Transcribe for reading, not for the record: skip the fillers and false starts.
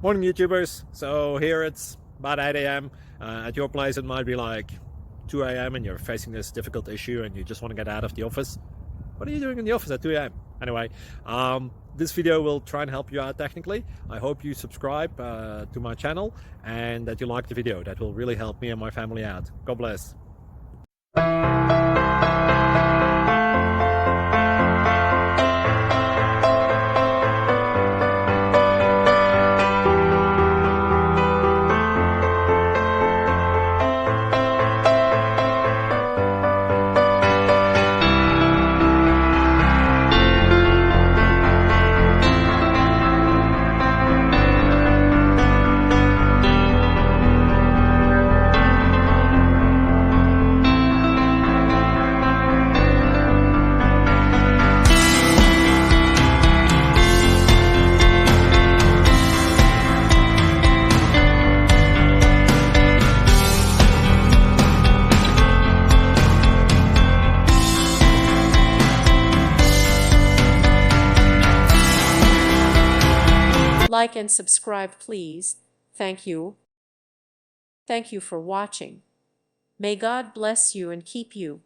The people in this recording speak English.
Morning YouTubers. So here it's about 8 a.m. At your place it might be like 2 a.m. and you're facing this difficult issue and you just want to get out of the office. What are you doing in the office at 2 a.m.? Anyway, this video will try and help you out technically. I hope you subscribe to my channel and that you like the video. That will really help me and my family out. God bless. Like and subscribe, please. Thank you. Thank you for watching. May God bless you and keep you.